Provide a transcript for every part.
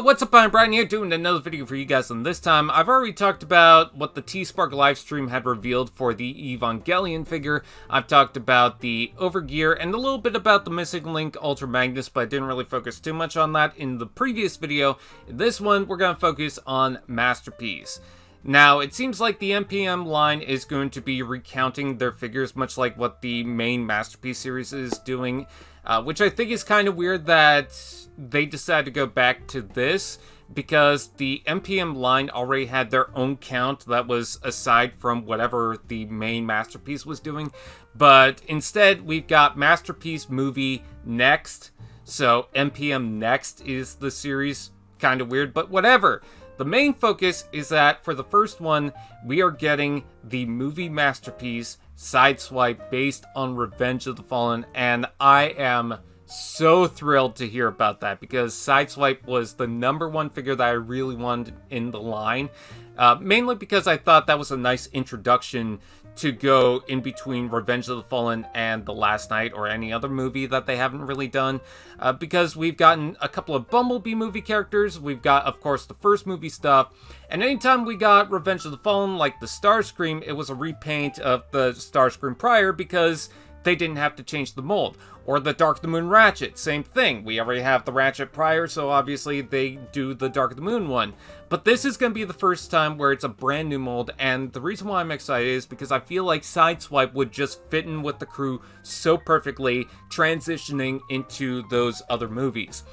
What's up, I'm Brian here doing another video for you guys, and this time I've already talked about what the T-Spark livestream had revealed for the Evangelion figure. I've talked about the Overgear and a little bit about the Missing Link Ultra Magnus, but I didn't really focus too much on that in the previous video. In this one, we're going to focus on Masterpiece. Now, it seems like the MPM line is going to be recounting their figures, much like what the main Masterpiece series is doing, which I think is kind of weird that they decided to go back to this, because the MPM line already had their own count that was aside from whatever the main Masterpiece was doing. But instead, we've got Masterpiece Movie Next, so MPM Next is the series. Kind of weird, but whatever. The main focus is that for the first one, we are getting the movie Masterpiece Sideswipe based on Revenge of the Fallen, and I am so thrilled to hear about that, because Sideswipe was the #1 figure that I really wanted in the line, mainly because I thought that was a nice introduction to go in between Revenge of the Fallen and The Last Night, or any other movie that they haven't really done, because we've gotten a couple of Bumblebee movie characters, we've got, of course, the first movie stuff, and anytime we got Revenge of the Fallen, like the Starscream, it was a repaint of the Starscream prior, because they didn't have to change the mold. Or the Dark of the Moon Ratchet, same thing. We already have the Ratchet prior, so obviously they do the Dark of the Moon one. But this is going to be the first time where it's a brand new mold, and the reason why I'm excited is because I feel like Sideswipe would just fit in with the crew so perfectly, transitioning into those other movies.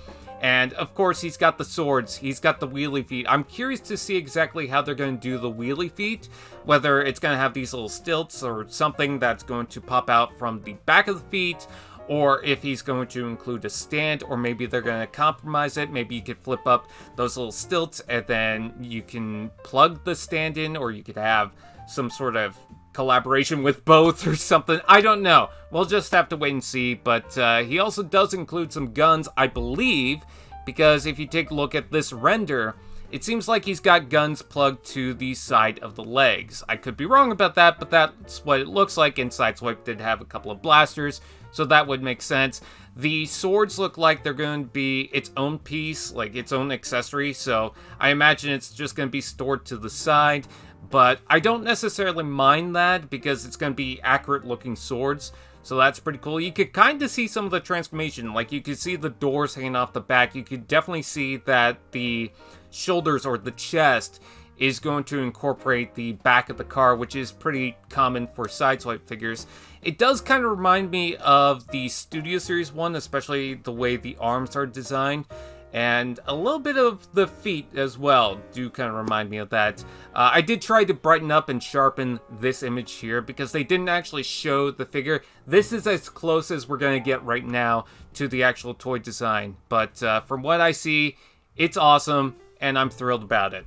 And, of course, he's got the swords, he's got the wheelie feet. I'm curious to see exactly how they're going to do the wheelie feet, whether it's going to have these little stilts or something that's going to pop out from the back of the feet, or if he's going to include a stand, or maybe they're going to compromise it. Maybe you could flip up those little stilts, and then you can plug the stand in, or you could have some sort of collaboration with both or something. I don't know. We'll just have to wait and see. But he also does include some guns, I believe, because if you take a look at this render, it seems like he's got guns plugged to the side of the legs. I could be wrong about that, but that's what it looks like. And Sideswipe did have a couple of blasters, so that would make sense. The swords look like they're going to be its own piece, like its own accessory, so I imagine it's just going to be stored to the side. But I don't necessarily mind that, because it's going to be accurate looking swords, so that's pretty cool. You could kind of see some of the transformation, like you could see the doors hanging off the back. You could definitely see that the shoulders or the chest is going to incorporate the back of the car, which is pretty common for Sideswipe figures. It does kind of remind me of the Studio Series one, especially the way the arms are designed. And a little bit of the feet as well do kind of remind me of that. I did try to brighten up and sharpen this image here, because they didn't actually show the figure. This is as close as we're going to get right now to the actual toy design. But from what I see, it's awesome, and I'm thrilled about it.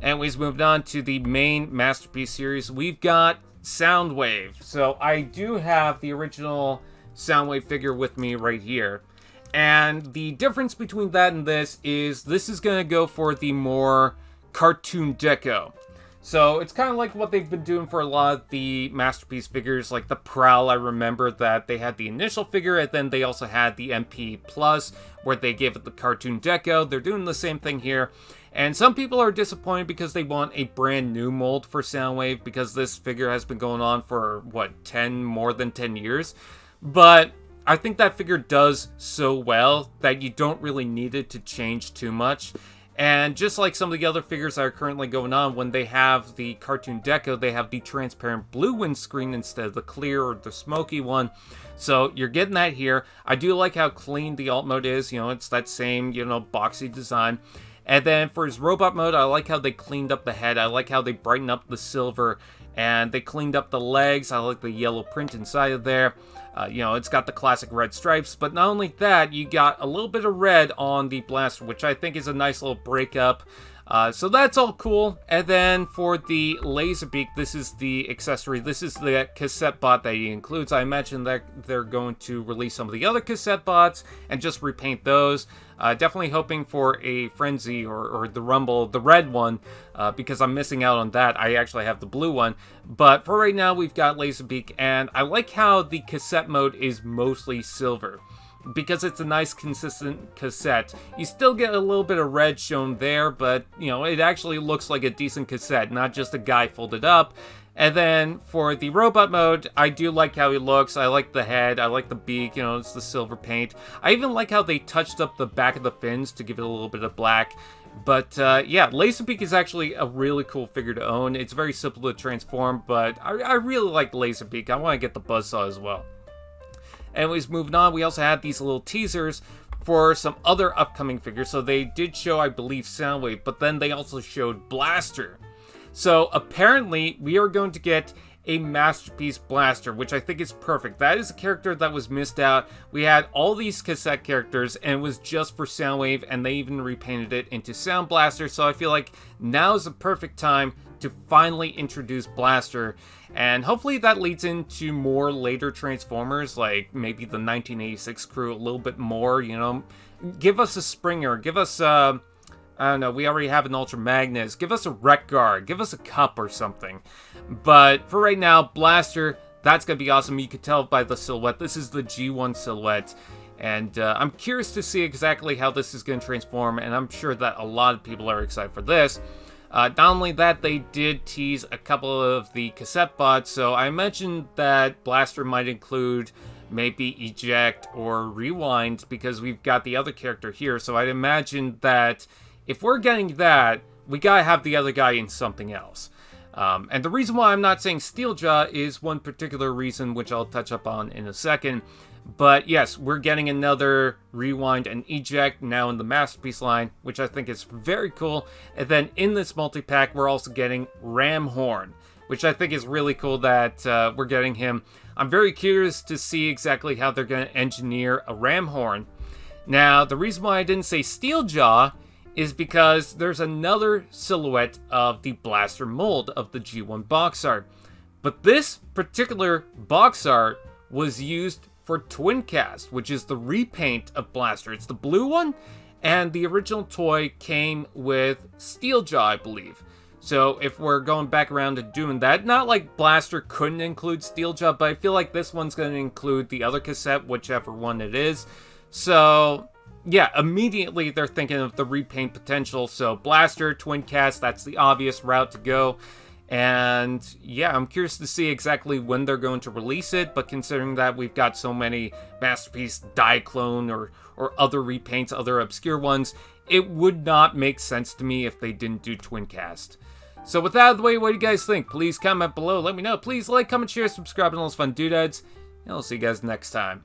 Anyways, moving on to the main Masterpiece series, we've got Soundwave. So I do have the original Soundwave figure with me right here. And the difference between that and this is going to go for the more cartoon deco. So it's kind of like what they've been doing for a lot of the Masterpiece figures, like the Prowl. I remember that they had the initial figure, and then they also had the MP Plus, where they gave it the cartoon deco. They're doing the same thing here. And some people are disappointed because they want a brand new mold for Soundwave, because this figure has been going on for, what, more than 10 years? But I think that figure does so well that you don't really need it to change too much. And just like some of the other figures that are currently going on, when they have the cartoon deco, they have the transparent blue windscreen instead of the clear or the smoky one. So you're getting that here. I do like how clean the alt mode is. You know, it's that same, boxy design. And then for his robot mode, I like how they cleaned up the head. I like how they brightened up the silver, and they cleaned up the legs. I like the yellow print inside of there. It's got the classic red stripes, but not only that, you got a little bit of red on the blaster, which I think is a nice little breakup. So that's all cool. And then for the Laserbeak, this is the accessory. This is the cassette bot that he includes. I imagine that they're going to release some of the other cassette bots and just repaint those. Definitely hoping for a Frenzy or the Rumble, the red one, because I'm missing out on that. I actually have the blue one. But for right now, we've got Laserbeak, and I like how the cassette mode is mostly silver. because it's a nice consistent cassette. You still get a little bit of red shown there, but it actually looks like a decent cassette, not just a guy folded up. And then for the robot mode, I do like how he looks. I like the head, I like the beak, it's the silver paint. I even like how they touched up the back of the fins to give it a little bit of black. But yeah, Laserbeak is actually a really cool figure to own. It's very simple to transform, but I really like Laserbeak. I want to get the Buzzsaw as well. Anyways, moving on, we also had these little teasers for some other upcoming figures. So they did show, I believe, Soundwave, but then they also showed Blaster. So apparently, we are going to get a Masterpiece Blaster, which I think is perfect. That is a character that was missed out. We had all these cassette characters, and it was just for Soundwave, and they even repainted it into Sound Blaster, so I feel like now is the perfect time to finally introduce Blaster, and hopefully that leads into more later Transformers, like maybe the 1986 crew a little bit more, Give us a Springer, give us I don't know, we already have an Ultra Magnus. Give us a Wreck Guard. Give us a Cup or something. But for right now, Blaster, that's going to be awesome. You can tell by the silhouette. This is the G1 silhouette. And I'm curious to see exactly how this is going to transform. And I'm sure that a lot of people are excited for this. Not only that, they did tease a couple of the cassette bots. So I mentioned that Blaster might include maybe Eject or Rewind, because we've got the other character here. So I'd imagine that if we're getting that, we gotta have the other guy in something else. And the reason why I'm not saying Steeljaw is one particular reason, which I'll touch up on in a second. But yes, we're getting another Rewind and Eject now in the Masterpiece line, which I think is very cool. And then in this multi-pack, we're also getting Ramhorn, which I think is really cool that we're getting him. I'm very curious to see exactly how they're going to engineer a Ramhorn. Now, the reason why I didn't say Steeljaw is because there's another silhouette of the Blaster mold of the G1 box art. But this particular box art was used for Twincast, which is the repaint of Blaster. It's the blue one, and the original toy came with Steeljaw, I believe. So if we're going back around to doing that, not like Blaster couldn't include Steeljaw, but I feel like this one's going to include the other cassette, whichever one it is. So yeah, immediately they're thinking of the repaint potential. So Blaster, Twincast, that's the obvious route to go. And yeah, I'm curious to see exactly when they're going to release it. But considering that we've got so many Masterpiece Diaclone or other repaints, other obscure ones, it would not make sense to me if they didn't do Twincast. So with that out of the way, what do you guys think? Please comment below, let me know. Please like, comment, share, subscribe, and all those fun doodads. And I'll see you guys next time.